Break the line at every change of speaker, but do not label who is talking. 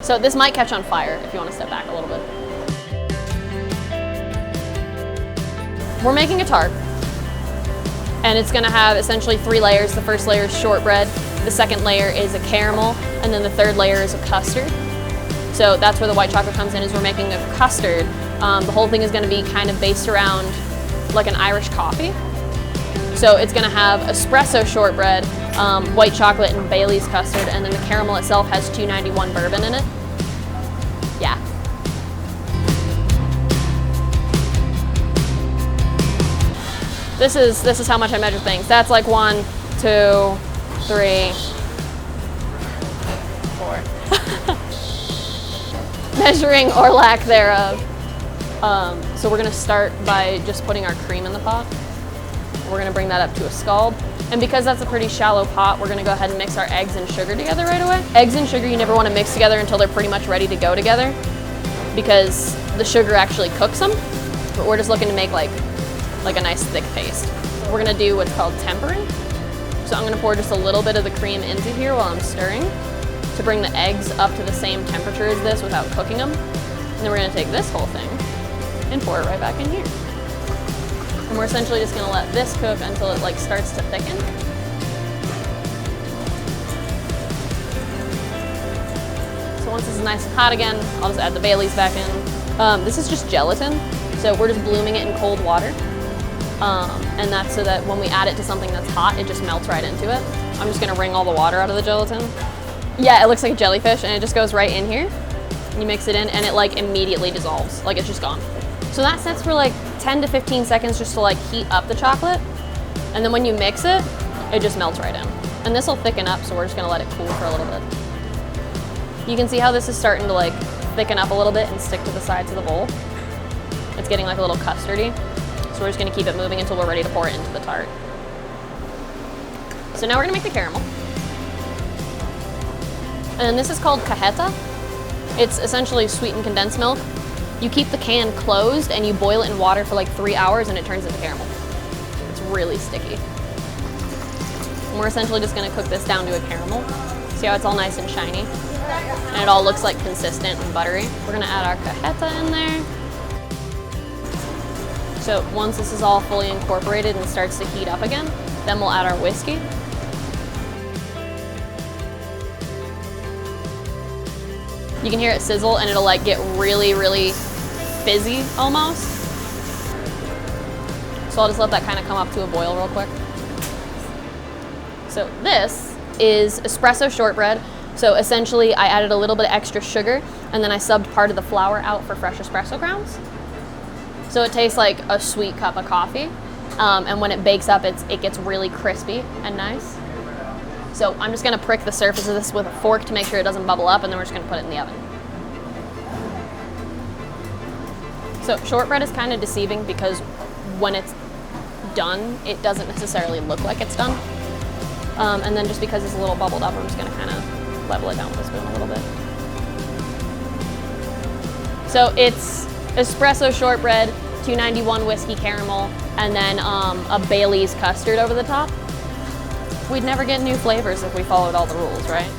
So this might catch on fire if you want to step back a little bit. We're making a tart, and it's going to have essentially 3 layers. The first layer is shortbread, the second layer is a caramel, and then the third layer is a custard. So that's where the white chocolate comes in, is we're making a custard. The whole thing is going to be kind of based around like an Irish coffee. So it's going to have espresso shortbread, white chocolate, and Bailey's custard, and then the caramel itself has 291 bourbon in it. Yeah. This is how much I measure things. That's like 1, 2, 3, 4. Measuring or lack thereof. So we're gonna start by just putting our cream in the pot. We're gonna bring that up to a scald. And because that's a pretty shallow pot, we're gonna go ahead and mix our eggs and sugar together right away. Eggs and sugar you never wanna mix together until they're pretty much ready to go together, because the sugar actually cooks them. But we're just looking to make like a nice thick paste. We're gonna do what's called tempering. So I'm gonna pour just a little bit of the cream into here while I'm stirring to bring the eggs up to the same temperature as this without cooking them. And then we're gonna take this whole thing and pour it right back in here. And we're essentially just gonna let this cook until it like starts to thicken. So once this is nice and hot again, I'll just add the Baileys back in. This is just gelatin, so we're just blooming it in cold water. And that's so that when we add it to something that's hot, it just melts right into it. I'm just gonna wring all the water out of the gelatin. Yeah, it looks like a jellyfish, and it just goes right in here. And you mix it in, and it like immediately dissolves, like it's just gone. So that sets for like 10 to 15 seconds just to like heat up the chocolate. And then when you mix it, it just melts right in. And this will thicken up, so we're just gonna let it cool for a little bit. You can see how this is starting to like thicken up a little bit and stick to the sides of the bowl. It's getting like a little custardy. So we're just gonna keep it moving until we're ready to pour it into the tart. So now we're gonna make the caramel. And this is called cajeta. It's essentially sweetened condensed milk. You keep the can closed and you boil it in water for like 3 hours and it turns into caramel. It's really sticky. And we're essentially just gonna cook this down to a caramel. See how it's all nice and shiny? And it all looks like consistent and buttery. We're gonna add our cajeta in there. So once this is all fully incorporated and starts to heat up again, then we'll add our whiskey. You can hear it sizzle and it'll like get really, really fizzy almost. So I'll just let that kind of come up to a boil real quick. So this is espresso shortbread. So essentially I added a little bit of extra sugar and then I subbed part of the flour out for fresh espresso grounds. So it tastes like a sweet cup of coffee. And when it bakes up, it gets really crispy and nice. So I'm just gonna prick the surface of this with a fork to make sure it doesn't bubble up, and then we're just gonna put it in the oven. So shortbread is kind of deceiving because when it's done, it doesn't necessarily look like it's done. And then just because it's a little bubbled up, I'm just gonna kind of level it down with a spoon a little bit. So it's espresso shortbread, 291 whiskey caramel, and then a Bailey's custard over the top. We'd never get new flavors if we followed all the rules, right?